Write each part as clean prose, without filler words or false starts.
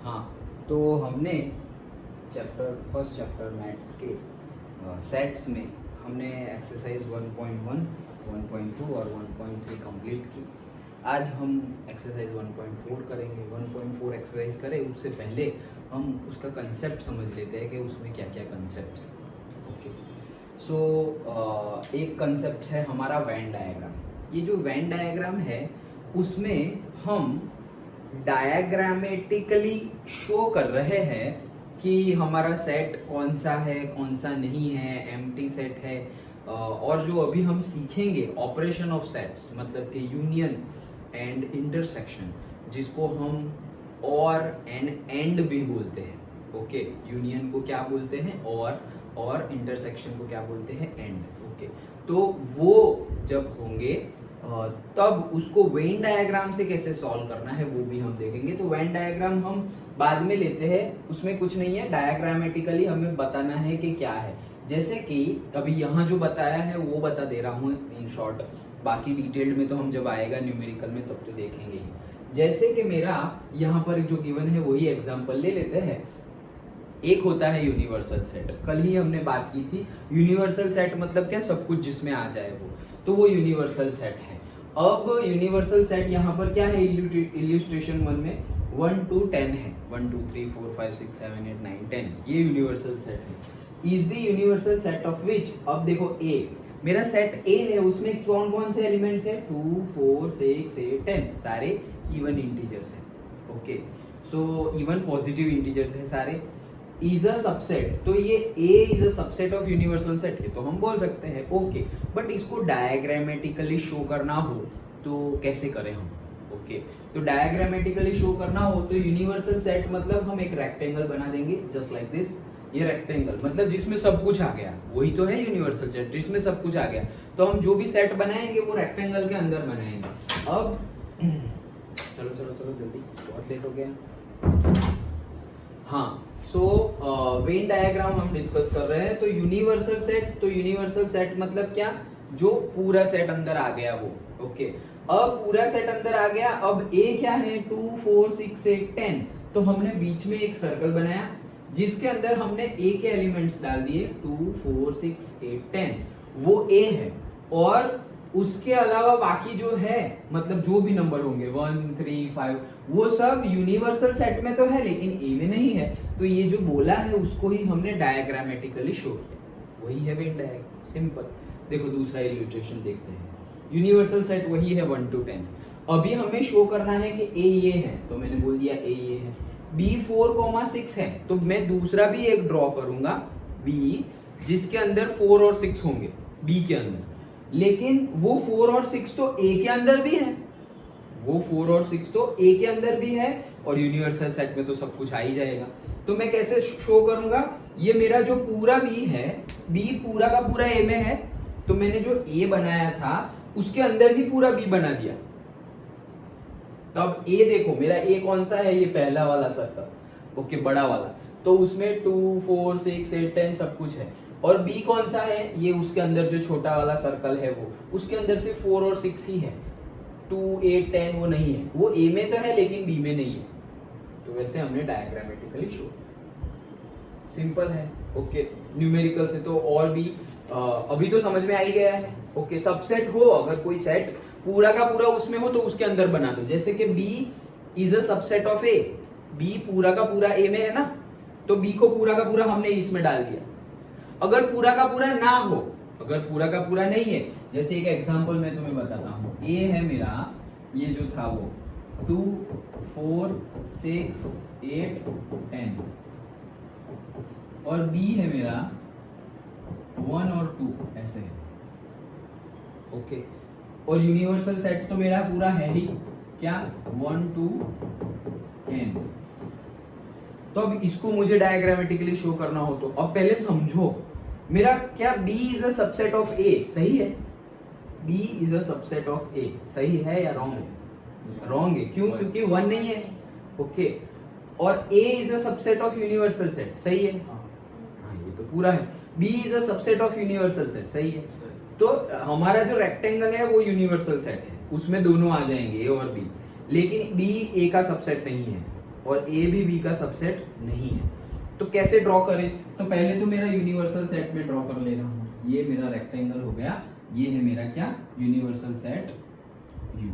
हाँ, तो हमने फर्स्ट चैप्टर मैथ्स के सेट्स में हमने एक्सरसाइज 1.1, 1.2 और 1.3 कंप्लीट की। आज हम एक्सरसाइज 1.4 करेंगे। 1.4 एक्सरसाइज करें उससे पहले हम उसका कंसेप्ट समझ लेते हैं कि उसमें क्या क्या कंसेप्ट हैं। ओके, सो एक कंसेप्ट है हमारा वेन डायग्राम। ये जो वेन डायग्राम है उसमें हम डायग्रामेटिकली शो कर रहे हैं कि हमारा सेट कौन सा है कौन सा नहीं है, एम्प्टी सेट है। और जो अभी हम सीखेंगे ऑपरेशन ऑफ सेट्स, मतलब कि यूनियन एंड इंटरसेक्शन, जिसको हम और एंड भी बोलते हैं। ओके, यूनियन को क्या बोलते हैं और इंटरसेक्शन को क्या बोलते हैं, एंड। ओके, तो वो जब होंगे तब उसको वेन डायग्राम से कैसे सॉल्व करना है वो भी हम देखेंगे। तो वेन डायग्राम हम बाद में लेते हैं, उसमें कुछ नहीं है, डायग्रामेटिकली हमें बताना है कि क्या है। जैसे कि अभी यहाँ जो बताया है वो बता दे रहा हूँ इन शॉर्ट, बाकी डिटेल्ड में तो हम जब आएगा न्यूमेरिकल में तब तो देखेंगे ही। जैसे कि मेरा यहाँ पर जो गिवन है वही एग्जाम्पल ले लेते हैं। एक होता है यूनिवर्सल सेट, कल ही हमने बात की थी। यूनिवर्सल सेट मतलब क्या, सब कुछ जिसमें आ जाए वो यूनिवर्सल सेट है। अब यूनिवर्सल सेट यहाँ पर क्या है, इल्यूस्ट्रेशन 1 में 1 to 10 है। 1 2 3 4 5 6 7 8 9 10 ये यूनिवर्सल सेट है। Is the universal set of which, अब देखो ए, मेरा सेट ए है, उसमें कौन कौन से एलिमेंट्स है, 2 4 6 8 10, सारे इवन इंटीजर्स है। Okay, so even positive integers है सारे। इज अ सबसेट, तो ये A is a subset of universal set है तो हम बोल सकते हैं ओके। बट इसको डायग्रामेटिकली शो करना हो तो कैसे करें हम। ओके, तो डायग्रामेटिकली शो करना हो तो यूनिवर्सल सेट मतलब हम एक रेक्टेंगल बना देंगे जस्ट लाइक दिस। ये रेक्टेंगल मतलब जिसमें सब कुछ आ गया, वही तो है यूनिवर्सल सेट, जिसमें सब कुछ आ गया। तो हम जो भी सेट बनाएंगे वो रेक्टेंगल के अंदर बनाएंगे। अब चलो चलो चलो जल्दी, बहुत लेट हो गया। हाँ, सो वेन डायग्राम हम डिस्कस कर रहे हैं। तो यूनिवर्सल सेट मतलब क्या, जो पूरा सेट अंदर आ गया वो। ओके, अब पूरा सेट अंदर आ गया। अब ए क्या है, 2 4 6 8 10, तो हमने बीच में एक सर्कल बनाया जिसके अंदर हमने ए के एलिमेंट्स डाल दिए, 2 4 6 8 10, वो ए है। और उसके अलावा बाकी जो है, मतलब जो भी नंबर होंगे 1 3 5, वो सब यूनिवर्सल सेट में तो है लेकिन ए में नहीं है। तो ये जो बोला है उसको ही हमने डायग्रामेटिकली शो किया, वही है वेन डायग्राम, सिंपल। देखो दूसरा इल्यूस्ट्रेशन देखते हैं। यूनिवर्सल सेट वही है 1 to 10। अभी हमें शो करना है कि ए ये है, तो मैंने बोल दिया ए ये है। बी 4 6 है, तो मैं दूसरा भी एक ड्रॉ करूंगा बी, जिसके अंदर 4 और 6 होंगे बी के अंदर। लेकिन वो 4 और 6 तो ए के अंदर भी है, वो 4 और 6 तो ए के अंदर भी है, और यूनिवर्सल सेट में तो सब कुछ आ ही जाएगा। तो मैं कैसे शो करूंगा, ये मेरा जो पूरा बी है, बी पूरा का पूरा ए में है, तो मैंने जो ए बनाया था उसके अंदर ही पूरा बी बना दिया। तो अब ए देखो, मेरा ए कौन सा है, ये पहला वाला सर्कल, ओके, बड़ा वाला, तो उसमें 2 4 6 8 10 सब कुछ है। और बी कौन सा है, ये उसके अंदर जो छोटा वाला सर्कल है वो, उसके अंदर से 4 और 6 ही है, 2 8 10 वो नहीं है, वो ए में तो है लेकिन बी में नहीं है। तो वैसे हमने डायग्रामेटिकली शो, सिंपल है। ओके, न्यूमेरिकल से तो और भी अभी तो समझ में आ ही गया है। ओके, सबसेट हो, अगर कोई सेट पूरा का पूरा उसमें हो तो उसके अंदर बना दो। जैसे कि B is a subset of A, B पूरा का पूरा ए में है ना, तो बी को पूरा का पूरा हमने इसमें डाल दिया। अगर पूरा का पूरा ना हो, अगर पूरा का पूरा नहीं है, जैसे एक एग्जांपल मैं तुम्हें बताता हूँ। ए है मेरा, ये जो था वो 2 4 6 8 10, और बी है मेरा 1 और 2, ऐसे है। ओके, और यूनिवर्सल सेट तो मेरा पूरा है ही, क्या, 1 2 10। तो अब इसको मुझे डायग्रामेटिकली शो करना हो तो अब पहले समझो, मेरा क्या B is a subset of A, सही है, B is a subset of A, सही है या रॉन्ग है, रॉन्ग है, क्यों, क्योंकि 1 नहीं है। ओके, और A is a subset of universal set, सही है, हाँ ये तो पूरा है। B is a subset of universal set, सही है। तो हमारा जो रेक्टेंगल है वो यूनिवर्सल सेट है, उसमें दोनों आ जाएंगे A और B, लेकिन B A का सबसेट नहीं है और ए भी बी का सबसेट नहीं है। तो कैसे ड्रॉ करें? तो पहले तो मेरा यूनिवर्सल सेट में ड्रॉ कर ले रहा हूं, ये मेरा रेक्टेंगल हो गया, ये है मेरा क्या, यूनिवर्सल सेट यू।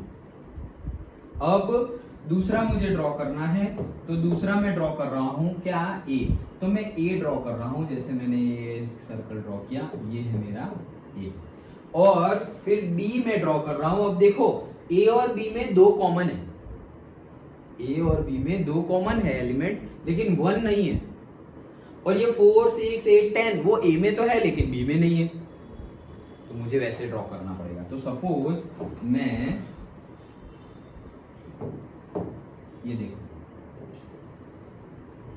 अब दूसरा मुझे ड्रॉ करना है, तो दूसरा मैं ड्रॉ कर रहा हूं क्या, ए। तो मैं ए ड्रॉ कर रहा हूं, जैसे मैंने ये सर्कल ड्रॉ किया, ये है मेरा ए। और फिर बी में ड्रॉ कर रहा हूं। अब देखो ए और बी में दो कॉमन है, ए और बी में दो कॉमन है एलिमेंट, लेकिन 1 नहीं है। और ये 4 6 8 10 वो ए में तो है लेकिन बी में नहीं है, तो मुझे वैसे ड्रॉ करना पड़ेगा। तो सपोज मैं ये देखो,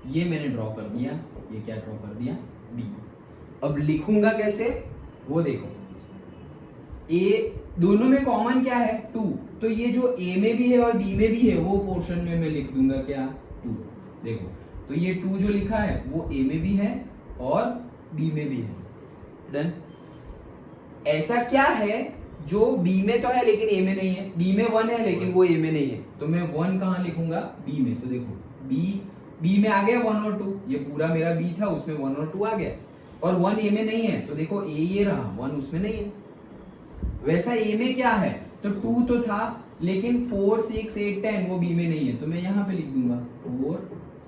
ये मैंने ड्रॉ कर दिया, ये क्या ड्रॉ कर दिया, बी। अब लिखूंगा कैसे वो देखो, ए दोनों में कॉमन क्या है, 2। तो ये जो ए में भी है और बी में भी है वो पोर्शन में मैं लिख दूंगा क्या, 2। देखो तो ये 2 जो लिखा है वो ए में भी है और बी में भी है। डन। ऐसा क्या है जो बी में तो है लेकिन ए में नहीं है, बी में 1 है लेकिन वो ए में नहीं है, तो मैं 1 कहां लिखूंगा, बी में। तो देखो बी में आ गया 1 और 2, ये पूरा मेरा बी था उसमें 1 और 2 आ गया, और 1 ए में नहीं है, तो देखो ए ये रहा, 1 उसमें नहीं है। वैसा ए में क्या है, तो 2 तो था लेकिन 4 6 8 10 वो बी में नहीं है, तो मैं यहां पे लिख दूंगा 4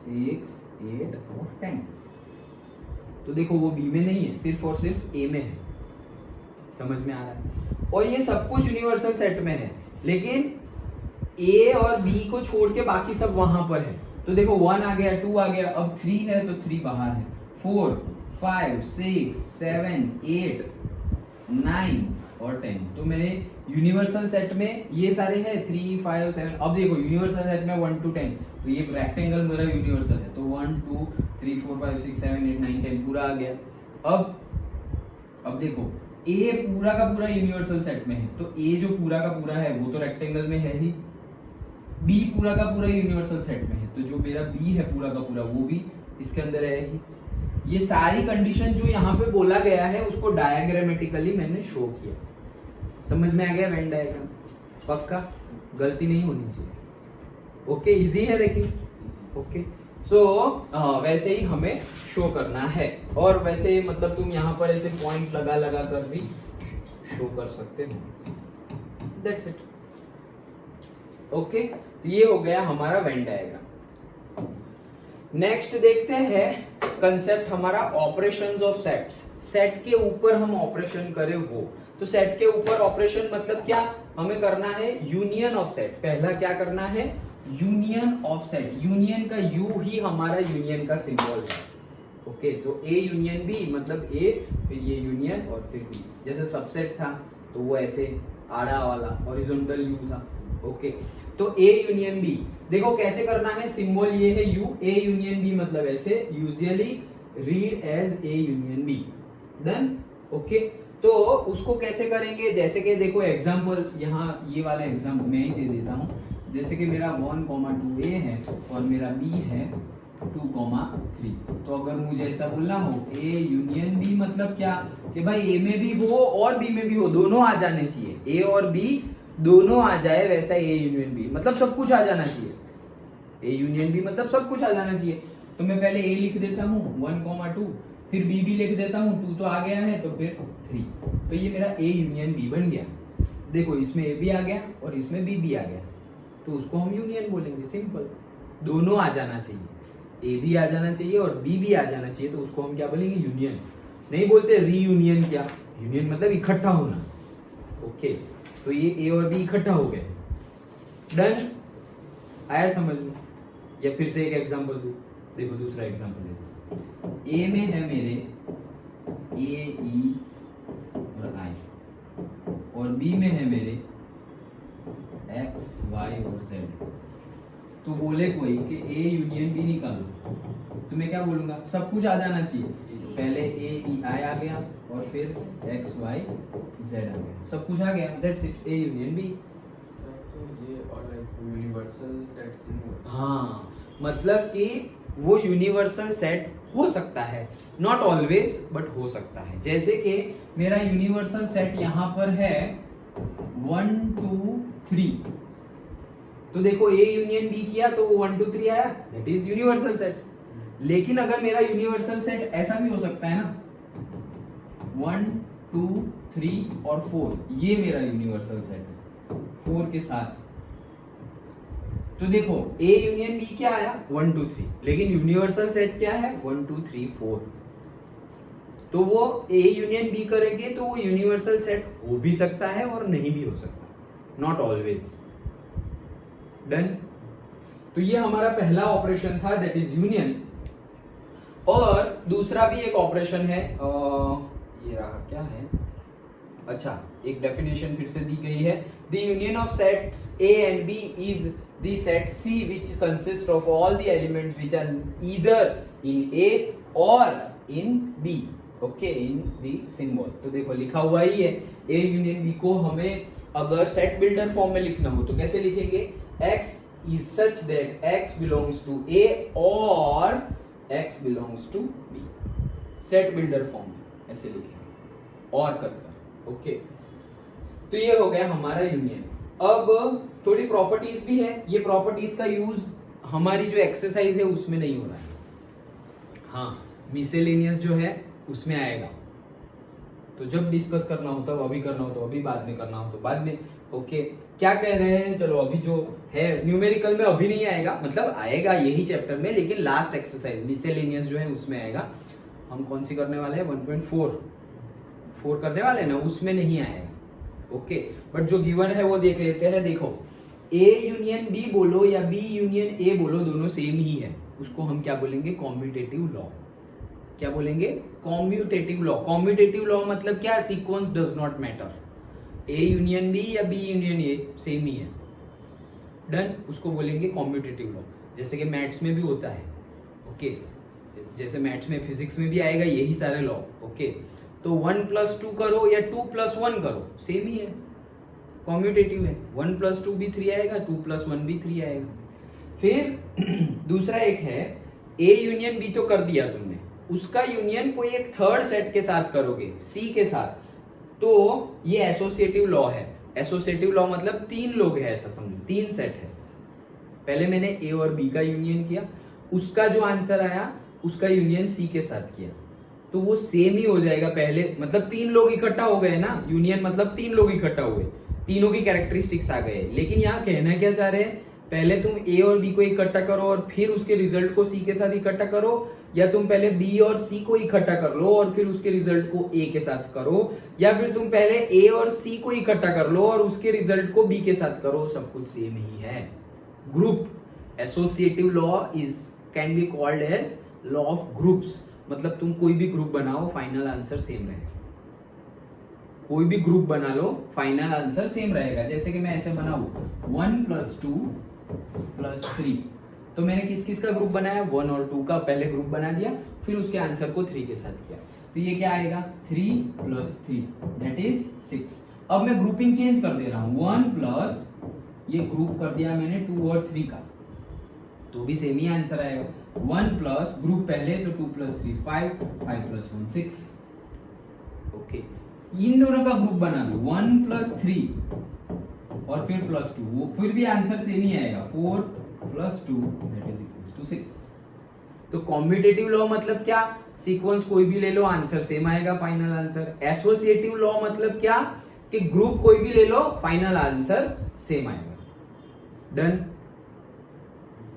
6 8 और 10। तो देखो वो बी में नहीं है, सिर्फ और सिर्फ ए में है। समझ में आ रहा है? और ये सब कुछ यूनिवर्सल सेट में है, लेकिन ए और बी को छोड़ के बाकी सब वहां पर है। तो देखो 1 आ गया, 2 आ गया, अब 3 है तो 3 बाहर है, 4 5 6 7 8 9 और 10। तो मेरे यूनिवर्सल सेट में ये सारे हैं 3 5 7। अब देखो यूनिवर्सल सेट में 1 to 10, तो ये रेक्टेंगल मेरा यूनिवर्सल है, तो 1 2 3 4 5 6 7 8 9 10 पूरा आ गया। अब देखो ए पूरा का पूरा यूनिवर्सल सेट में है, तो ए जो पूरा का पूरा है वो तो रेक्टेंगल में है ही, बी पूरा का पूरा यूनिवर्सल सेट में है, तो जो मेरा बी है पूरा का पूरा वो भी इसके अंदर है ही। ये सारी कंडीशन जो यहाँ पे बोला गया है उसको डायग्रामेटिकली मैंने शो किया। समझ में आ गया वेन डायग्राम? पक्का, गलती नहीं होनी चाहिए। ओके, इजी है लेकिन। ओके सो वैसे ही हमें शो करना है, और वैसे मतलब तुम यहाँ पर ऐसे पॉइंट लगा लगा कर भी शो कर सकते हो। That's it. ओके, तो ये हो गया हमारा वेन डायग्राम। नेक्स्ट देखते हैं कंसेप्ट हमारा ऑपरेशंस ऑफ सेट्स। सेट के ऊपर हम ऑपरेशन करें वो, तो सेट के ऊपर ऑपरेशन मतलब क्या, हमें करना है यूनियन ऑफ सेट। पहला क्या करना है, यूनियन ऑफ सेट। यूनियन का यू ही हमारा यूनियन का सिंबल है। ओके, तो ए यूनियन बी मतलब ए, फिर ये यूनियन और फिर बी। जैसे सबसेट था तो वो ऐसे आड़ा वाला हॉरिजॉन्टल यू था। ओके, तो ए यूनियन बी देखो कैसे करना है, सिंबल ये है यू, ए यूनियन बी मतलब ऐसे, usually read as A union B. Done. Okay, तो उसको कैसे करेंगे, जैसे कि देखो एग्जांपल, यहाँ ये वाला एग्जांपल मैं ही दे देता हूँ। जैसे कि मेरा 1, 2 ए है और मेरा बी है 2, 3। तो अगर मुझे ऐसा बोलना हो ए यूनियन बी मतलब क्या, कि भाई ए में भी हो और बी में भी हो, दोनों आ जाने चाहिए, ए और बी दोनों आ जाए, वैसा ए यूनियन बी मतलब सब कुछ आ जाना चाहिए। ए यूनियन बी मतलब सब कुछ आ जाना चाहिए। तो मैं पहले ए लिख देता हूँ 1, 2, फिर बी भी लिख देता हूँ, 2 तो आ गया है, तो फिर 3। तो ये मेरा ए यूनियन बी बन गया। देखो इसमें ए भी आ गया और इसमें बी भी आ गया, तो उसको हम यूनियन बोलेंगे। सिंपल, दोनों आ जाना चाहिए, ए भी आ जाना चाहिए और बी भी आ जाना चाहिए, तो उसको हम क्या बोलेंगे, यूनियन। नहीं बोलते रीयूनियन, क्या यूनियन मतलब इकट्ठा होना। ओके, तो ये ए और बी इकट्ठा हो गए। डन। आया समझ में? या फिर से एक एग्जांपल दूं, देखो दूसरा एग्जांपल देखो। ए में है मेरे ए ई और आई, और बी में है मेरे एक्स वाई और जेड। तो बोले कोई कि ए यूनियन बी निकालो, तो मैं क्या बोलूंगा, सब कुछ आ जाना चाहिए। पहले ए ई आई आ गया और फिर एक्स वाई जेड आ गया, सब कुछ आ गया। That's it, A union B. Universal set. हाँ, मतलब कि वो यूनिवर्सल सेट हो सकता है, नॉट ऑलवेज बट हो सकता है। जैसे कि मेरा यूनिवर्सल सेट यहाँ पर है 1, 2, 3, तो देखो ए यूनियन बी किया तो वो 1 2 3 आया, दैट इज यूनिवर्सल सेट। लेकिन अगर मेरा यूनिवर्सल सेट ऐसा भी हो सकता है ना, 1 2 3 और 4, ये मेरा यूनिवर्सल सेट है 4 के साथ। तो देखो ए यूनियन बी क्या आया 1 2 3, लेकिन यूनिवर्सल सेट क्या है 1 2 3 4। तो वो ए यूनियन बी करेंगे तो वो यूनिवर्सल सेट हो भी सकता है और नहीं भी हो सकता, नॉट ऑलवेज। डन। तो ये हमारा पहला ऑपरेशन था, दैट इज यूनियन। और दूसरा भी एक ऑपरेशन है, ये रहा, क्या है, अच्छा, एक डेफिनेशन फिर से दी गई है, the union of sets A and B is the set C which consist of all the elements which are either in A or in B. Okay, in the symbol. तो देखो लिखा हुआ ही है, ए यूनियन बी को हमें अगर set builder form में लिखना हो तो कैसे लिखेंगे, x is such that x belongs to A और x belongs to B, set builder form में ऐसे लिखेंगे और कर। ओके, तो ये हो गया हमारा यूनियन। अब थोड़ी प्रॉपर्टीज भी है, ये प्रॉपर्टीज का यूज हमारी जो एक्सरसाइज है उसमें नहीं हो रहा है, हाँ मिसेलेनियस जो है उसमें आएगा। तो जब डिस्कस करना हो तब अभी करना हो तो अभी, बाद में करना हो तो बाद में। ओके, क्या कह रहे हैं, चलो अभी जो है न्यूमेरिकल में अभी नहीं आएगा, मतलब आएगा यही चैप्टर में, लेकिन लास्ट एक्सरसाइज मिसेलेनियस जो है उसमें आएगा। हम कौन सी करने वाले हैं, 1.4 करने वाले हैं ना, उसमें नहीं आएगा। ओके, बट जो गिवन है वो देख लेते हैं। देखो ए यूनियन बी बोलो या बी यूनियन ए बोलो, दोनों सेम ही है, उसको हम क्या बोलेंगे, कॉम्यूटेटिव लॉ। क्या बोलेंगे, कॉम्यूटेटिव लॉ। कॉम्यूटेटिव लॉ मतलब क्या, sequence does not matter, A union B या बी यूनियन ए सेम ही है। डन, उसको बोलेंगे कॉम्यूटेटिव लॉ, जैसे कि मैथ्स में भी होता है। ओके, जैसे मैथ्स में, फिजिक्स में भी आएगा यही सारे लॉ। ओके, तो 1 + 2 करो या 2 + 1 करो, सेम ही है, कॉम्यूटेटिव है। 1 + 2 भी 3 आएगा, 2 + 1 भी 3 आएगा। फिर दूसरा एक है, ए यूनियन बी तो कर दिया तुमने, उसका यूनियन कोई एक थर्ड सेट के साथ करोगे, सी के साथ, तो ये एसोसिएटिव लॉ है। एसोसिएटिव लॉ मतलब 3 लोग हैं ऐसा समझो, 3 सेट है। पहले मैंने ए और बी का यूनियन किया, उसका जो आंसर आया उसका यूनियन सी के साथ किया, तो वो सेम ही हो जाएगा। पहले मतलब 3 लोग इकट्ठा हो गए ना, यूनियन मतलब 3 लोग इकट्ठा हुए, तीनों की कैरेक्टरिस्टिक्स आ गए। लेकिन यहाँ कहना क्या चाह रहे हैं, पहले तुम ए और बी को इकट्ठा करो और फिर उसके रिजल्ट को सी के साथ इकट्ठा करो, या तुम पहले बी और सी को इकट्ठा कर लो और फिर उसके रिजल्ट को ए के साथ करो, या फिर तुम पहले ए और सी को इकट्ठा कर लो और उसके रिजल्ट को बी के साथ करो, सब कुछ सेम ही है। Group, associative law is can be called as law of groups, मतलब तुम कोई भी ग्रुप बनाओ, फाइनल आंसर सेम रहेगा। कोई भी ग्रुप बना लो, फाइनल आंसर सेम रहेगा। जैसे कि मैं ऐसे बनाऊं 1 + 2 + 3, तो मैंने किस किस का ग्रुप बनाया, 1 और 2 का पहले ग्रुप बना दिया, फिर उसके आंसर को 3 के साथ किया, तो ये क्या आएगा 3 + 3 दैट इज 6। अब मैं ग्रुपिंग चेंज कर दे रहा हूं, 1 प्लस ये ग्रुप कर दिया मैंने 2 और 3 का, तो भी सेम ही आंसर आएगा। 1 प्लस ग्रुप पहले तो 2 + 3 5, 5 + 1 6। ओके, इन दोनों का ग्रुप बना दो, 1 + 3 और फिर +2, वो फिर भी आंसर सेम ही आएगा, 4 + 2 दैट इज इक्वल्स टू 6। तो कॉम्यूटेटिव लॉ मतलब क्या, सीक्वेंस कोई भी ले लो आंसर सेम आएगा, फाइनल आंसर। एसोसिएटिव लॉ मतलब क्या, कि ग्रुप कोई भी ले लो फाइनल आंसर सेम आएगा। Done,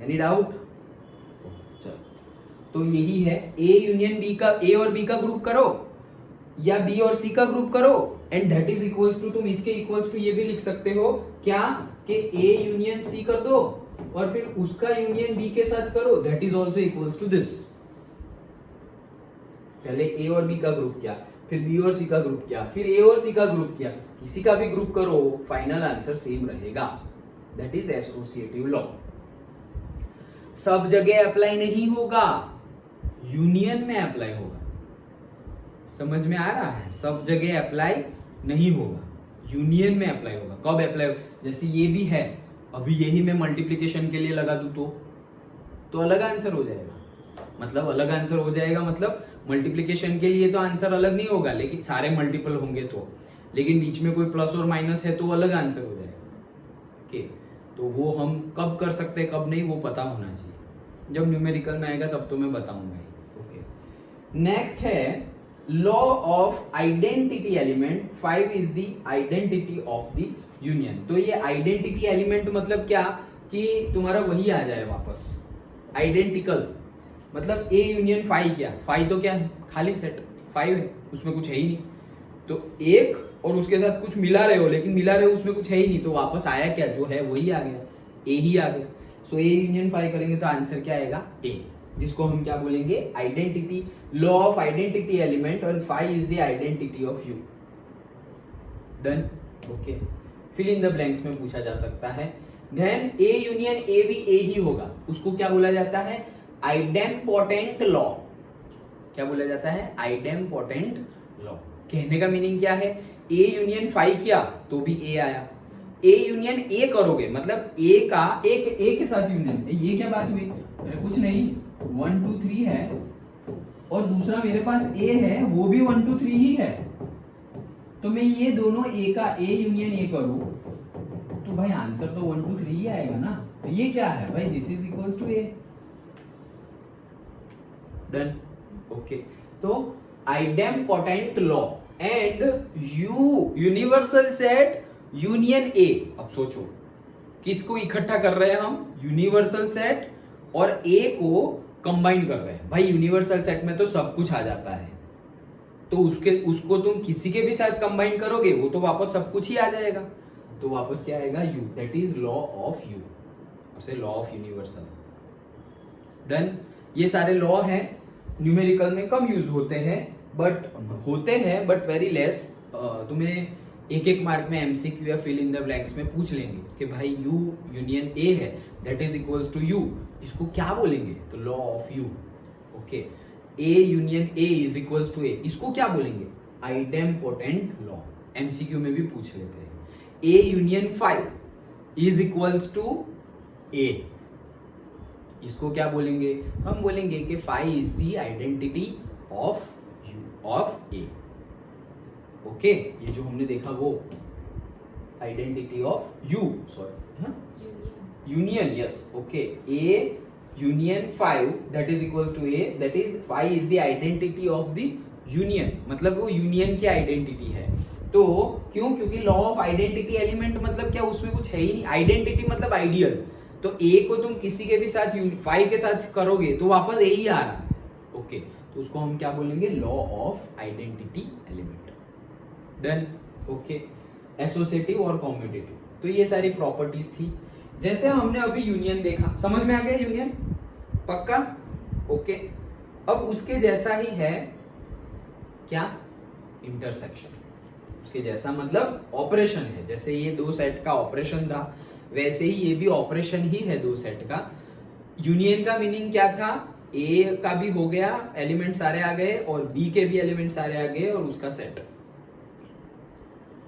any doubt? चलो, तो यही है, ए यूनियन बी का, ए और बी का ग्रुप करो या बी और सी का ग्रुप करो, and that is equals to, तुम इसके इक्वल्स टू ये भी लिख सकते हो क्या, कि ए यूनियन सी कर दो और फिर उसका यूनियन बी के साथ करो, that is also equals to this. पहले ए और बी का ग्रुप किया, फिर बी और सी का ग्रुप किया, फिर ए और सी का ग्रुप किया, किसी का भी ग्रुप करो, फाइनल आंसर सेम रहेगा, दैट इज एसोसिएटिव लॉ। सब जगह अप्लाई नहीं होगा, यूनियन में अप्लाई होगा। समझ में आ रहा है, सब जगह अप्लाई नहीं होगा, यूनियन में अप्लाई होगा। कब अप्लाई होगा, जैसे ये भी है, अभी यही मैं मल्टीप्लिकेशन के लिए लगा दूं तो अलग आंसर हो जाएगा, मतलब अलग आंसर हो जाएगा, मतलब मल्टीप्लिकेशन के लिए तो आंसर अलग नहीं होगा, लेकिन सारे मल्टीपल होंगे तो, लेकिन बीच में कोई प्लस और माइनस है तो अलग आंसर हो जाएगा। ओके, तो तो वो हम कब कर सकते हैं कब नहीं वो पता होना चाहिए। जब न्यूमेरिकल में आएगा तब तो मैं बताऊंगा ही। ओके, नेक्स्ट है law of identity element. 5 is the identity of the union. तो ये आइडेंटिटी एलिमेंट मतलब क्या कि तुम्हारा वही आ जाए वापस आइडेंटिकल, मतलब ए यूनियन 5 क्या, 5 तो क्या है खाली सेट 5 है, उसमें कुछ है ही नहीं। तो एक और उसके साथ कुछ मिला रहे हो लेकिन मिला रहे हो उसमें कुछ है ही नहीं, तो वापस आया क्या, जो है वही आ गया, ए ही आ गया। सो ए यूनियन 5 करेंगे तो आंसर क्या आएगा, ए, जिसको हम क्या बोलेंगे, identity, law of identity element, और 5 is the identity of U. Done. Okay, fill in the blanks में पूछा जा सकता है। देन ए यूनियन ए भी ए ही होगा, उसको क्या बोला जाता है, आइडेम्पोटेंट लॉ। क्या बोला जाता है, आइडेम्पोटेंट लॉ। कहने का मीनिंग क्या है, ए यूनियन 5 किया तो भी ए आया, ए यूनियन ए करोगे मतलब ए का एक ए के साथ यूनियन, ये क्या बात हुई, कुछ नहीं, 1 2 3 है और दूसरा मेरे पास ए है वो भी 1 2 3 ही है, तो मैं ये दोनों ए का ए यूनियन ए करूं तो भाई आंसर तो 1 2 3 ही आएगा ना। तो ये क्या है भाई, this is equals to A. Done. Okay, तो idempotent law and U universal set union A. अब सोचो किसको इकट्ठा कर रहे हैं हम, यूनिवर्सल सेट और ए को कंबाइन कर रहे हैं। भाई यूनिवर्सल सेट में तो सब कुछ आ जाता है, तो उसको तुम किसी के भी साथ कंबाइन करोगे वो तो वापस सब कुछ ही आ जाएगा, तो वापस क्या आएगा, you, that is law of you, उसे लॉ ऑफ यूनिवर्सल। डन। ये सारे लॉ हैं, न्यूमेरिकल में कम यूज होते हैं बट वेरी लेस। तुम्हें एक एक मार्क में एमसीक्यू या फिल इन द ब्लैंक्स में पूछ लेंगे कि भाई यू यूनियन ए है that is equals to U, इसको क्या बोलेंगे, तो law of U. Okay, A union A is equals to A, इसको क्या बोलेंगे, आइडेम्पोटेंट लॉ। एमसीक्यू में भी पूछ लेते हैं। A union 5 is equals to A, इसको क्या बोलेंगे, हम बोलेंगे कि 5 is the identity of U, of A. Okay, ये जो हमने देखा वो identity of U, sorry union, yes. Okay, A union 5 that is equals to A, that is 5 is the identity of the union, मतलब वो यूनियन की identity है। तो क्यों, क्योंकि लॉ ऑफ आइडेंटिटी एलिमेंट मतलब क्या, उसमें कुछ है ही नहीं, आइडेंटिटी मतलब आइडियल, तो ए को तुम किसी के भी साथ 5 के साथ करोगे तो वापस ए ही आ रहा है। ओके, तो उसको हम क्या बोलेंगे, law of identity element. Done. Okay, associative और कॉम्यूटेटिव, तो ये सारी प्रॉपर्टीज थी। जैसे हमने अभी यूनियन देखा, समझ में आ गया यूनियन, पक्का। ओके, अब उसके जैसा ही है क्या, इंटरसेक्शन। उसके जैसा मतलब ऑपरेशन है, जैसे ये दो सेट का ऑपरेशन था वैसे ही ये भी ऑपरेशन ही है दो सेट का। यूनियन का मीनिंग क्या था, ए का भी हो गया, एलिमेंट सारे आ गए, और बी के भी एलिमेंट सारे आ गए और उसका सेट।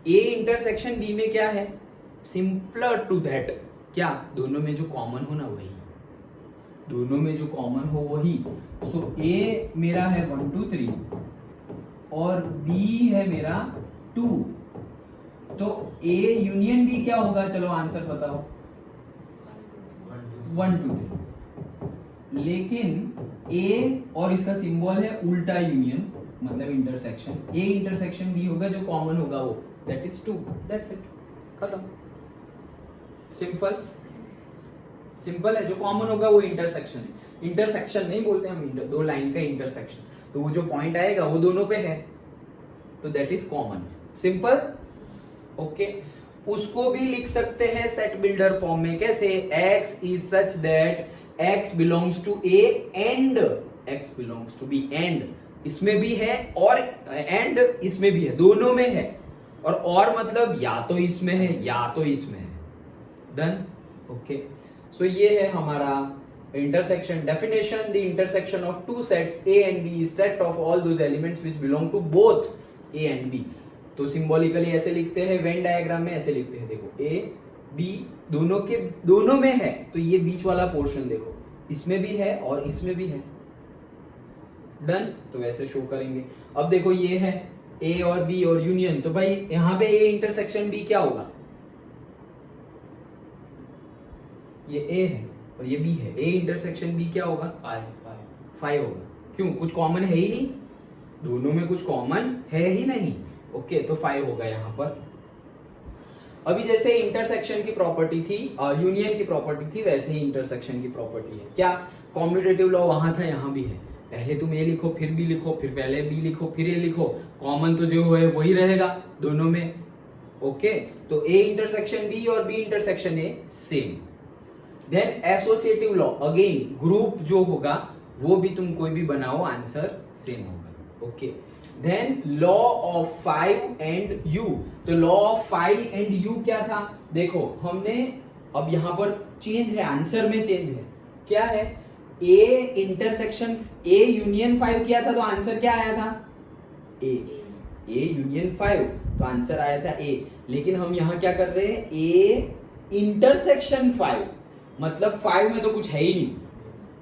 ए इंटरसेक्शन बी में क्या है, सिंपलर टू दैट, क्या, दोनों में जो कॉमन हो ना वही, दोनों में जो कॉमन हो वही। सो ए मेरा है 1 2 3 और बी है मेरा 2, तो ए यूनियन बी क्या होगा, चलो आंसर बताओ, 1 2 3। लेकिन ए और इसका सिंबल है उल्टा यूनियन, मतलब इंटरसेक्शन, ए इंटरसेक्शन बी होगा, जो कॉमन होगा वो दैट इज 2, दैट्स इट, खत्म। सिंपल सिंपल है, जो कॉमन होगा वो इंटरसेक्शन है। इंटरसेक्शन नहीं बोलते हम, दो लाइन का इंटरसेक्शन, तो वो जो पॉइंट आएगा वो दोनों पे है, तो that is common. Simple. Okay, उसको भी लिख सकते हैं सेट बिल्डर फॉर्म में, कैसे, x is such that x belongs to a and x belongs to b, and इसमें भी है और एंड इसमें भी है, दोनों में है, और मतलब या तो इसमें है या तो इसमें है। डन। ओके, सो ये है हमारा intersection definition. The intersection of two sets A and B is set of all those elements which belong to both A and B. तो सिंबॉलिकली ऐसे लिखते हैं, वेन डायग्राम में ऐसे लिखते हैं, देखो A B दोनों में है, तो ये बीच वाला पोर्शन देखो, इसमें भी है और इसमें भी है। डन, तो वैसे शो करेंगे। अब देखो ये है A और B और यूनियन, तो भाई यहाँ पे A इंटरसेक्शन B क्या होगा, ये ए है और ये बी है, ए इंटरसेक्शन बी क्या होगा? 5 होगा। क्यों? कुछ कॉमन है ही नहीं, दोनों में कुछ कॉमन है ही नहीं। ओके, तो 5 होगा यहाँ पर। अभी जैसे इंटरसेक्शन की प्रॉपर्टी थी, यूनियन की प्रॉपर्टी थी, वैसे ही इंटरसेक्शन की प्रॉपर्टी है। क्या? कॉम्यूटेटिव लॉ वहां था, यहाँ भी है। पहले तुम ए लिखो, फिर बी लिखो, फिर पहले बी लिखो, फिर ए लिखो, कॉमन तो जो है वही रहेगा दोनों में। ओके, तो ए इंटरसेक्शन बी और B intersection A same. Then associative law, again group जो होगा वो भी तुम कोई भी बनाओ, आंसर सेम होगा। Okay, then law of 5 and U. तो लॉ ऑफ 5 एंड यू क्या था? देखो हमने अब यहां पर चेंज है, आंसर में चेंज है। क्या है? ए इंटरसेक्शन ए यूनियन 5 किया था तो आंसर क्या आया था? ए यूनियन 5, तो आंसर आया था ए। लेकिन हम यहां क्या कर रहे हैं? ए इंटरसेक्शन 5, मतलब 5 में तो कुछ है ही नहीं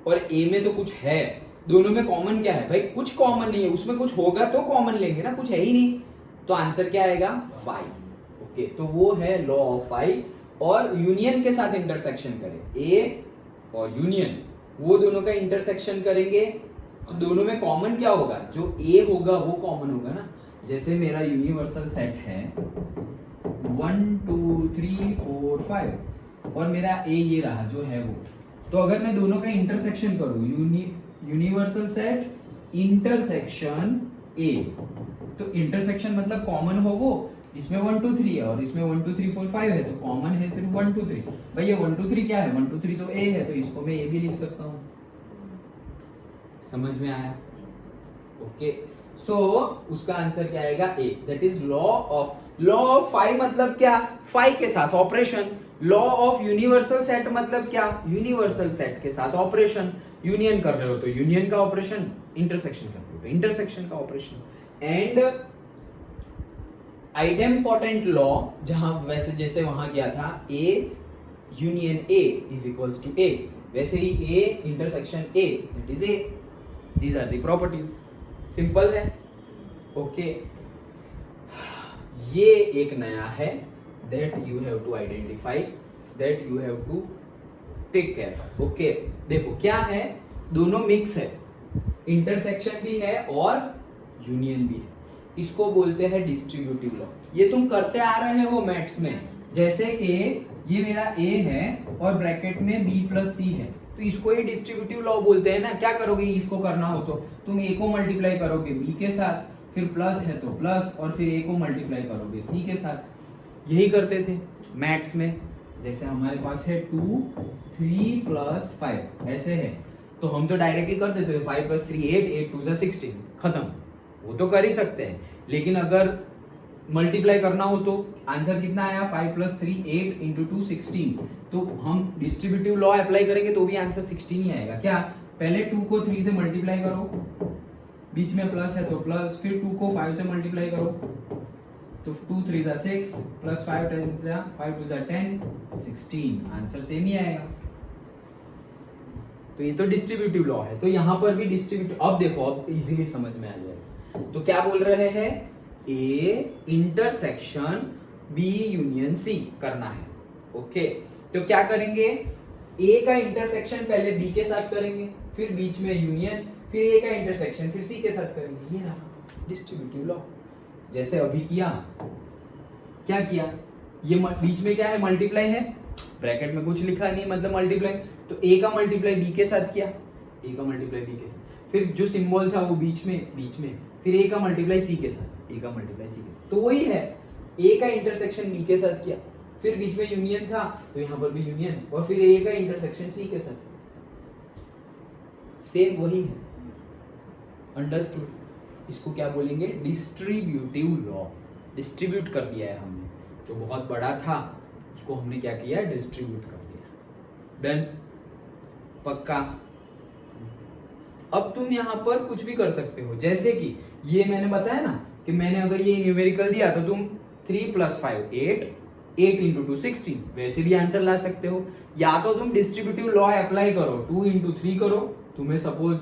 और ए में तो कुछ है। दोनों में कॉमन क्या है भाई? कुछ कॉमन नहीं है, उसमें कुछ होगा तो कॉमन लेंगे ना, कुछ है ही नहीं, तो आंसर क्या आएगा? 5। ओके, तो वो है लॉ ऑफ 5। और यूनियन के साथ इंटरसेक्शन करें, ए और यूनियन, वो दोनों का इंटरसेक्शन करेंगे तो दोनों में कॉमन क्या होगा? जो ए होगा वो कॉमन होगा ना। जैसे मेरा यूनिवर्सल सेट है 1 2 3 4 5 और मेरा ए ये रहा जो है वो, तो अगर मैं दोनों का इंटरसेक्शन करूं, यूनिवर्सल सेट इंटरसेक्शन ए, तो इंटरसेक्शन मतलब कॉमन हो वो, इसमें 1 2 3 है और इसमें 1 2 3 4 5 है, तो कॉमन है सिर्फ 1 2 3। भाई ये 1 2 3 क्या है? 1 2 3 तो ए है, तो इसको मैं ए भी लिख सकता हूं। समझ में आया? ओके, सो उसका आंसर क्या आएगा? ए। दैट इज लॉ ऑफ 5 मतलब क्या? 5 के साथ operation. Law of universal set मतलब क्या? यूनिवर्सल सेट के साथ ऑपरेशन। यूनियन कर रहे हो तो यूनियन का ऑपरेशन, इंटरसेक्शन कर रहे हो तो इंटरसेक्शन का ऑपरेशन। एंड आइडेम्पोटेंट लॉ, जहां वैसे जैसे वहां क्या था, A union A is equals to A, वैसे ही A intersection A that is A. These are the properties. Simple है। ओके, ये एक नया है, that you have to identify, that you have to take care. Okay, देखो क्या है, दोनों मिक्स है, इंटरसेक्शन भी है और यूनियन भी है। इसको बोलते हैं डिस्ट्रीब्यूटिव लॉ। ये तुम करते आ रहे हो मैथ्स में, जैसे कि ये मेरा ए है और ब्रैकेट में बी प्लस सी है, तो इसको ये डिस्ट्रीब्यूटिव लॉ बोलते हैं ना। क्या करोगे? इसको करना हो तो तुम ए को मल्टीप्लाई करोगे बी के साथ, फिर प्लस है तो प्लस, और फिर ए को मल्टीप्लाई करोगे सी के साथ। यही करते थे मैथ्स में। जैसे हमारे पास है 2 3 प्लस 5 ऐसे है, तो हम तो डायरेक्टली कर देते थे 5 प्लस 3 8, 8 2 16, खत्म। वो तो कर ही सकते हैं, लेकिन अगर मल्टीप्लाई करना हो तो आंसर कितना आया? 5 प्लस 3 8 इंटू 2 16। तो हम डिस्ट्रीब्यूटिव लॉ अप्लाई करेंगे तो भी आंसर 16 ही आएगा। क्या? पहले 2 को 3 से मल्टीप्लाई करो, बीच में प्लस है तो प्लस, फिर 2 को 5 से मल्टीप्लाई करो तो 2 3 जा 6 प्लस 5 जा 5 2 जा 10 16, आंसर सेम ही आएगा। तो ये तो डिस्ट्रीब्यूटिव लॉ है। तो यहां पर भी डिस्ट्रीब्यूटिव, अब देखो अब इजीली समझ में आ जाएगा। तो क्या बोल रहे हैं? A intersection B union C करना है। ओके, तो क्या करेंगे? ए का इंटरसेक्शन पहले बी के साथ करेंगे, फिर बीच में यूनियन, फिर ए का इंटरसेक्शन फिर सी के साथ करेंगे। ये रहा डिस्ट्रीब्यूटिव लॉ। जैसे अभी किया, क्या किया? ये बीच में क्या है? मल्टीप्लाई है, ब्रैकेट में कुछ लिखा नहीं मतलब मल्टीप्लाई, तो ए का मल्टीप्लाई बी के साथ किया, ए का मल्टीप्लाई बी के साथ, फिर जो सिंबल था वो बीच में, फिर ए का मल्टीप्लाई सी के साथ, ए का मल्टीप्लाई सी के साथ। तो वही है, ए का इंटरसेक्शन बी के साथ किया, फिर बीच में यूनियन था तो यहाँ पर भी यूनियन, और फिर ए का इंटरसेक्शन सी के साथ, सेम वही है। अंडरस्टूड? इसको क्या बोलेंगे? Distributive law. डिस्ट्रीब्यूट कर दिया है हमने, जो बहुत बड़ा था उसको हमने क्या किया? डिस्ट्रीब्यूट कर दिया। डन? पक्का? अब तुम यहां पर कुछ भी कर सकते हो, जैसे कि ये मैंने बताया ना कि मैंने अगर ये न्यूमेरिकल दिया तो तुम 3 + 5 8, 8 × 2 16, वैसे भी आंसर ला सकते हो। या तो तुम डिस्ट्रीब्यूटिव लॉ अप्लाई करो, 2 × 3 करो, तुम्हें सपोज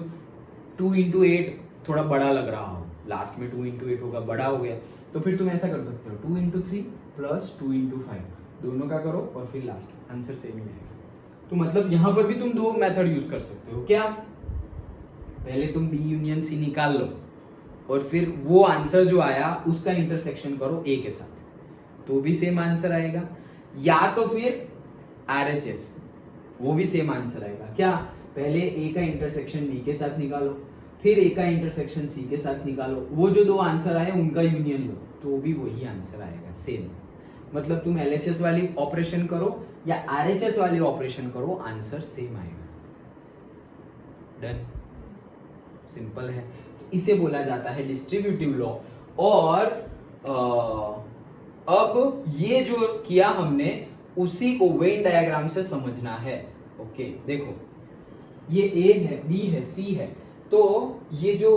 2 × 8 थोड़ा बड़ा लग रहा हो, लास्ट में 2 × 8 होगा, बड़ा हो गया, तो फिर तुम ऐसा कर सकते हो 2 × 3 + 2 × 5, दोनों का करो और फिर लास्ट आंसर सेम ही आएगा। तो मतलब यहां पर भी तुम दो मेथड यूज कर सकते हो। क्या? पहले तुम बी यूनियन सी निकाल लो और फिर वो आंसर जो आया उसका इंटरसेक्शन करो ए के साथ, तो भी सेम आंसर आएगा। या तो फिर आरएचएस, वो भी सेम आंसर आएगा। क्या? पहले ए का इंटरसेक्शन बी के साथ निकालो, फिर ए का इंटरसेक्शन सी के साथ निकालो, वो जो दो आंसर आए उनका यूनियन लो, तो भी वही आंसर आएगा सेम। मतलब तुम एलएचएस वाली ऑपरेशन करो या आरएचएस वाली ऑपरेशन करो, आंसर सेम आएगा। डन, सिंपल है। तो इसे बोला जाता है डिस्ट्रीब्यूटिव लॉ। और अब ये जो किया हमने उसी को वेन डायग्राम से समझना है। ओके, देखो ये ए है, बी है, सी है, तो ये जो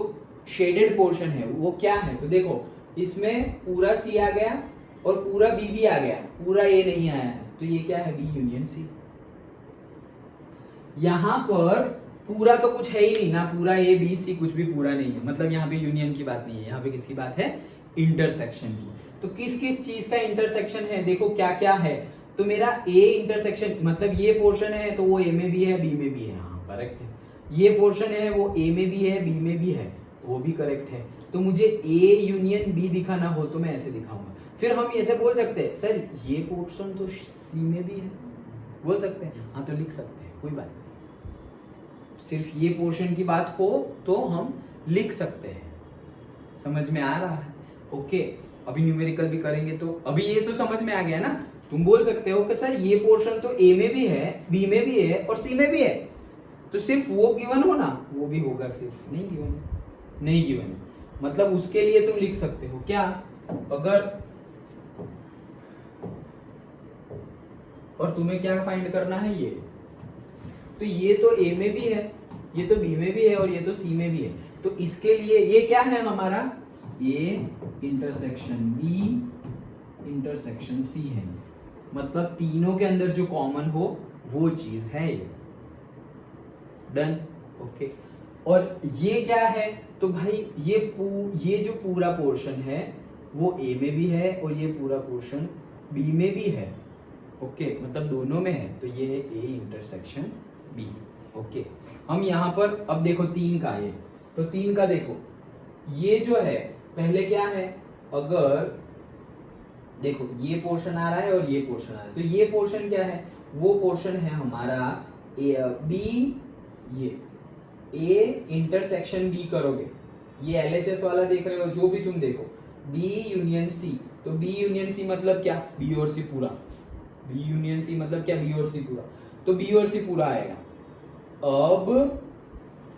शेडेड पोर्शन है वो क्या है? तो देखो इसमें पूरा सी आ गया और पूरा बी भी आ गया, पूरा ए नहीं आया है, तो ये क्या है? B union C. यहां पर पूरा तो कुछ है ही नहीं ना, पूरा ए बी सी कुछ भी पूरा नहीं है, मतलब यहाँ पे यूनियन की बात नहीं है, यहाँ पे किसकी बात है? इंटरसेक्शन की। तो किस किस चीज का इंटरसेक्शन है? देखो क्या क्या है। तो मेरा ए इंटरसेक्शन मतलब ये पोर्शन है तो वो ए में भी है, बी में भी है, हाँ करेक्ट है। ये पोर्शन है वो ए में भी है, बी में भी है, वो भी करेक्ट है। तो मुझे ए यूनियन बी दिखाना हो तो मैं ऐसे दिखाऊंगा। फिर हम ऐसे बोल सकते हैं सर ये पोर्शन तो सी में भी है, बोल सकते हैं, हाँ तो लिख सकते हैं, कोई बात नहीं। सिर्फ ये पोर्शन की बात हो तो हम लिख सकते हैं। समझ में आ रहा है? ओके, अभी न्यूमेरिकल भी करेंगे तो अभी ये तो समझ में आ गया ना। तुम बोल सकते हो कि सर ये पोर्शन तो ए में भी है, बी में भी है और सी में भी है, तो सिर्फ वो गिवन हो ना, वो भी होगा, सिर्फ नहीं गिवन है, नहीं गिवन है, मतलब उसके लिए तुम लिख सकते हो क्या? अगर और तुम्हें क्या फाइंड करना है? ये तो ये तो ए में भी है, ये तो बी में भी है और ये तो सी में भी है, तो इसके लिए ये क्या है हमारा? A intersection B intersection C है, मतलब तीनों के अंदर जो कॉमन हो वो चीज है ये। Done, okay. और ये क्या है? तो भाई ये जो पूरा पोर्शन है वो ए में भी है और ये पूरा पोर्शन बी में भी है। ओके, मतलब दोनों में है, तो ये है ए इंटरसेक्शन बी। ओके, हम यहां पर अब देखो 3 का ये, तो 3 का देखो ये जो है पहले क्या है? अगर देखो ये पोर्शन आ रहा है और ये पोर्शन आ रहा है, तो ये पोर्शन क्या है? वो पोर्शन है हमारा बी, ये ए इंटरसेक्शन बी करोगे, ये एलएचएस वाला देख रहे हो, जो भी तुम देखो, बी यूनियन सी, तो बी यूनियन सी मतलब क्या? बी और सी पूरा। बी यूनियन सी मतलब क्या? बी और सी पूरा, तो बी और सी पूरा आएगा। अब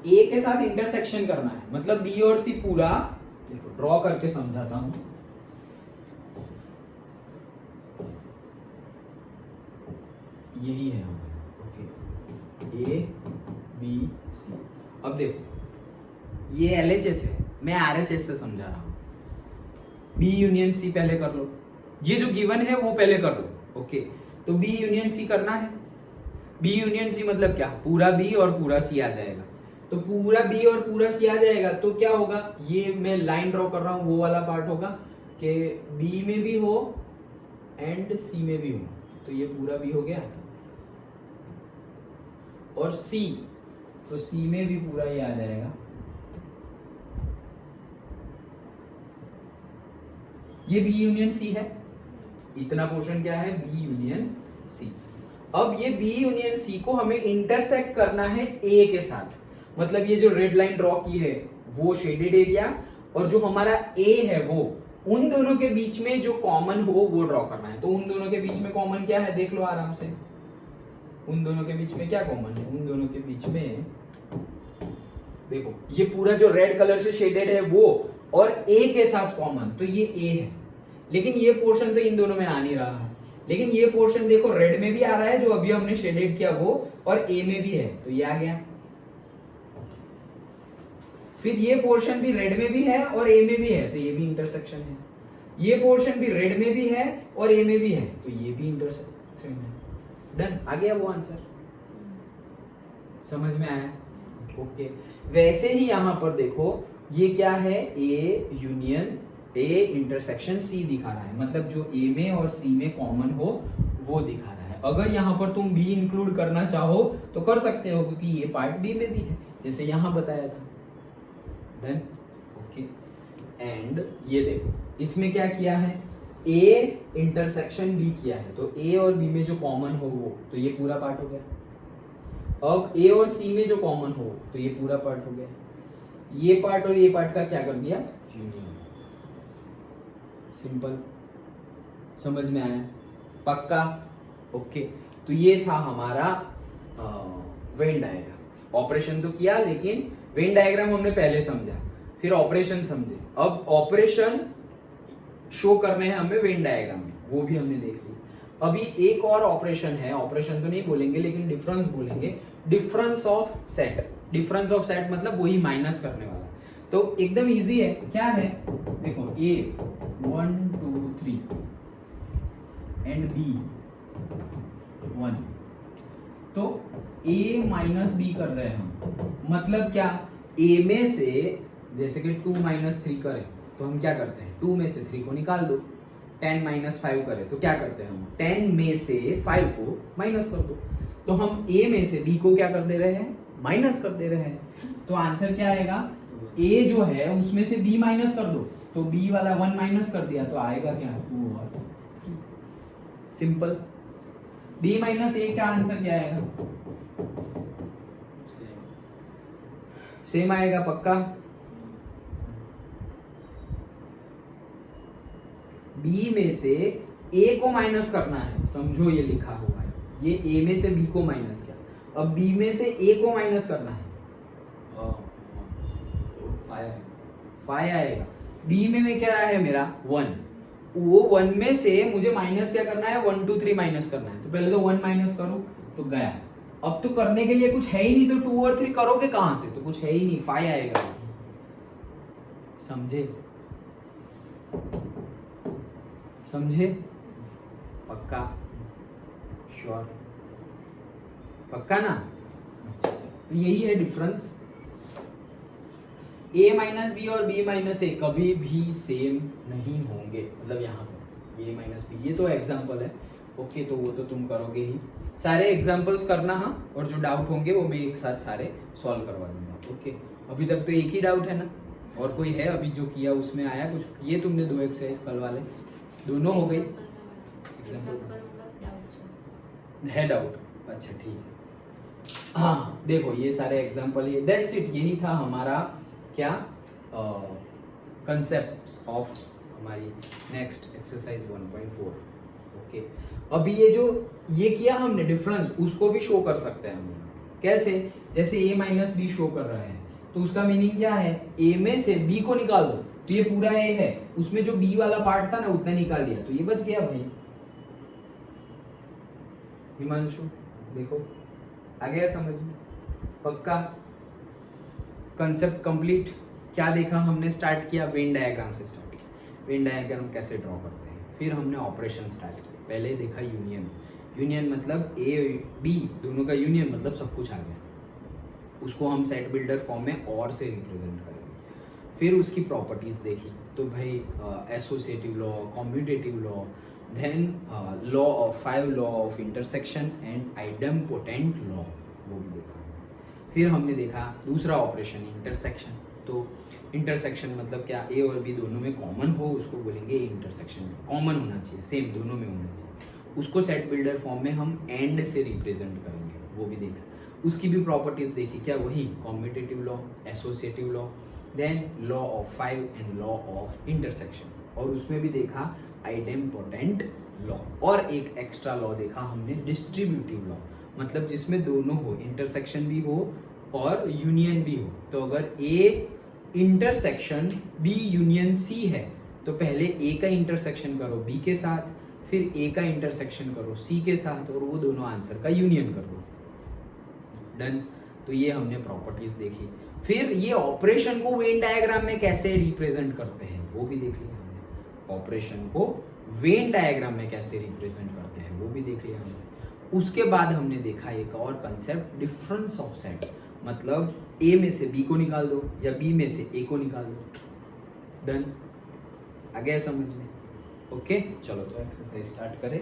ए के साथ इंटरसेक्शन करना है, मतलब बी और सी पूरा। देखो ड्रॉ करके समझाता हूं, यही है हमारा। Okay, A B C. अब देखो ये एलएचएस है, मैं आरएचएस से समझा रहा हूं। बी यूनियन सी पहले कर लो, ये जो गिवन है वो पहले कर लो। ओके, तो बी यूनियन सी करना है। बी यूनियन सी मतलब क्या? पूरा बी और पूरा सी आ जाएगा, तो पूरा बी और पूरा सी आ जाएगा तो क्या होगा? ये मैं लाइन ड्रॉ कर रहा हूं, वो वाला पार्ट होगा कि बी में भी हो एंड सी में भी हो, तो ये पूरा बी हो गया, और सी, तो सी में भी पूरा ये आ जाएगा। ये बी यूनियन सी है, इतना पोर्शन क्या है? B union C. अब ये बी यूनियन सी को हमें इंटरसेक्ट करना है ए के साथ, मतलब ये जो रेड लाइन ड्रॉ की है वो शेडेड एरिया, और जो हमारा ए है वो, उन दोनों के बीच में जो कॉमन हो वो ड्रॉ करना है। तो उन दोनों के बीच में कॉमन क्या है? देख लो आराम से, उन दोनों के बीच में क्या कॉमन है? उन दोनों के बीच में देखो ये पूरा जो रेड कलर से शेडेड है वो, और ए के साथ कॉमन, तो ये ए है, लेकिन ये पोर्शन तो इन दोनों में आ नहीं रहा है, लेकिन ये पोर्शन देखो रेड में भी आ रहा है जो अभी हमने शेडेड किया वो, और ए में भी है, तो ये आ गया। फिर ये पोर्शन भी रेड में भी है और ए में भी है, तो ये भी इंटरसेक्शन है। ये पोर्शन भी रेड में भी है और ए में भी है, तो ये भी इंटरसेक्शन है। डन, आ गया वो आंसर, समझ में आया? ओके, वैसे ही यहां पर देखो ये क्या है? ए यूनियन ए इंटरसेक्शन सी दिखा रहा है, मतलब जो ए में और सी में कॉमन हो वो दिखा रहा है। है। अगर यहाँ पर तुम बी इंक्लूड करना चाहो तो कर सकते हो, क्योंकि ये पार्ट बी में भी है, जैसे यहाँ बताया था। Done, okay. एंड ये देखो इसमें क्या किया है, ए इंटरसेक्शन बी किया है, तो ए और बी में जो कॉमन हो वो, तो ये पूरा पार्ट हो गया। अब ए और सी में जो कॉमन हो तो ये पूरा पार्ट हो गया। ये पार्ट और ये पार्ट का क्या कर दिया, यूनियन। सिंपल, समझ में आया, पक्का, ओके। तो ये था हमारा वेन डायग्राम। ऑपरेशन तो किया, लेकिन वेन डायग्राम हमने पहले समझा, फिर ऑपरेशन समझे। अब ऑपरेशन शो करने हैं हमें वेन डायग्राम में, वो भी हमने देख लिया। अभी एक और ऑपरेशन है, ऑपरेशन तो नहीं बोलेंगे लेकिन डिफरेंस बोलेंगे, difference of set. Difference of set मतलब वही माइनस करने वाला, तो एकदम इजी है। क्या है, देखो ए 1 2 3 एंड बी 1, तो a माइनस बी कर रहे हैं हम, मतलब क्या, a में से जैसे कि 2 माइनस 3 करें तो हम क्या करते हैं, 2 में से 3 को निकाल दो। 10 माइनस 5 करें तो क्या करते हैं हम, 10 में से 5 को माइनस कर दो। तो हम a में से b को क्या कर दे रहे हैं, माइनस कर दे रहे हैं। तो आंसर क्या आएगा, a जो है उसमें से b माइनस कर दो, तो b वाला 1 माइनस कर दिया तो आएगा क्या, 2 और 3। सिंपल। b माइनस a का आंसर क्या आएगा, सेम आएगा, पक्का। b में से a को माइनस करना है, समझो ये लिखा हुआ है, ये a में से b को माइनस किया, अब b में से a को माइनस करना है, 5 आएगा। b में क्या है मेरा 1, वो 1 में से मुझे माइनस क्या करना है, 1 2 3 माइनस करना है, तो पहले तो 1 माइनस करो तो गया। अब तो करने के लिए कुछ है ही नहीं, तो 2 और 3 करोगे कहां से, तो कुछ है ही नहीं, 5 आएगा। समझे, समझे, पक्का, श्योर, पक्का ना। तो यही है डिफरेंस। a माइनस बी और b माइनस ए कभी भी सेम नहीं होंगे, मतलब यहाँ पर a माइनस बी, ये तो एग्जाम्पल है, ओके। तो वो तो तुम करोगे ही, सारे एग्जाम्पल्स करना, हाँ, और जो डाउट होंगे वो मैं एक साथ सारे सॉल्व करवा दूंगा, ओके। अभी तक तो एक ही डाउट है ना, और कोई है अभी जो किया उसमें आया कुछ, ये तुमने 2 एक्सरसाइज कल वाले दोनों हो गई, है डाउट, अच्छा ठीक है। हाँ देखो ये सारे एग्जाम्पल, ये दैट्स इट, यही था हमारा क्या कंसेप्ट ऑफ हमारी नेक्स्ट एक्सरसाइज 1.4, ओके। अभी ये जो ये किया हमने डिफरेंस, उसको भी शो कर सकते हैं हम, कैसे, जैसे a माइनस बी शो कर रहा है, तो उसका मीनिंग क्या है, a में से b को निकाल दो, तो ये पूरा a है, उसमें जो b वाला पार्ट था ना उतना निकाल दिया, तो ये बच गया भाई। हिमांशु देखो आ गया समझ में, पक्का। Concept complete. क्या देखा हमने, स्टार्ट किया वेन डायग्राम से स्टार्ट किया, वेन डायग्राम कैसे ड्रॉ करते हैं, फिर हमने ऑपरेशन स्टार्ट किया। पहले देखा यूनियन, यूनियन मतलब ए बी दोनों का यूनियन, मतलब सब कुछ आ गया, उसको हम सेट बिल्डर फॉर्म में और से रिप्रेजेंट करेंगे। फिर उसकी प्रॉपर्टीज देखी, तो भाई associative law, commutative law, then law of 5 law of intersection and idempotent law, वो भी देखा। फिर हमने देखा दूसरा ऑपरेशन इंटरसेक्शन, तो इंटरसेक्शन मतलब क्या, ए और बी दोनों में कॉमन हो उसको बोलेंगे इंटरसेक्शन, कॉमन होना चाहिए, सेम दोनों में होना चाहिए, उसको सेट बिल्डर फॉर्म में हम एंड से रिप्रेजेंट करेंगे, वो भी देखा। उसकी भी प्रॉपर्टीज देखी, क्या, वही commutative law, associative law, then law of 5 and law of intersection, और उसमें भी देखा आइडेम्पोटेंट लॉ, और एक एक्स्ट्रा लॉ देखा हमने डिस्ट्रीब्यूटिव लॉ, मतलब जिसमें दोनों हो, इंटरसेक्शन भी हो और यूनियन भी हो। तो अगर A intersection B union C है तो पहले ए का इंटरसेक्शन करो बी के साथ, फिर ए का इंटरसेक्शन करो सी के साथ, और वो दोनों आंसर का यूनियन कर दो। डन। तो ये हमने प्रॉपर्टीज देखी। फिर ये ऑपरेशन को वेन डायग्राम में कैसे रिप्रेजेंट करते हैं वो भी देख लिया हमने, ऑपरेशन को वेन डायग्राम में कैसे रिप्रेजेंट करते हैं वो भी देख लिया हमने। उसके बाद हमने देखा एक और कंसेप्ट, डिफरेंस ऑफ सेट, मतलब ए में से बी को निकाल दो या बी में से ए को निकाल दो। डन, आ गया समझ में, ओके। चलो तो एक्सरसाइज स्टार्ट करें।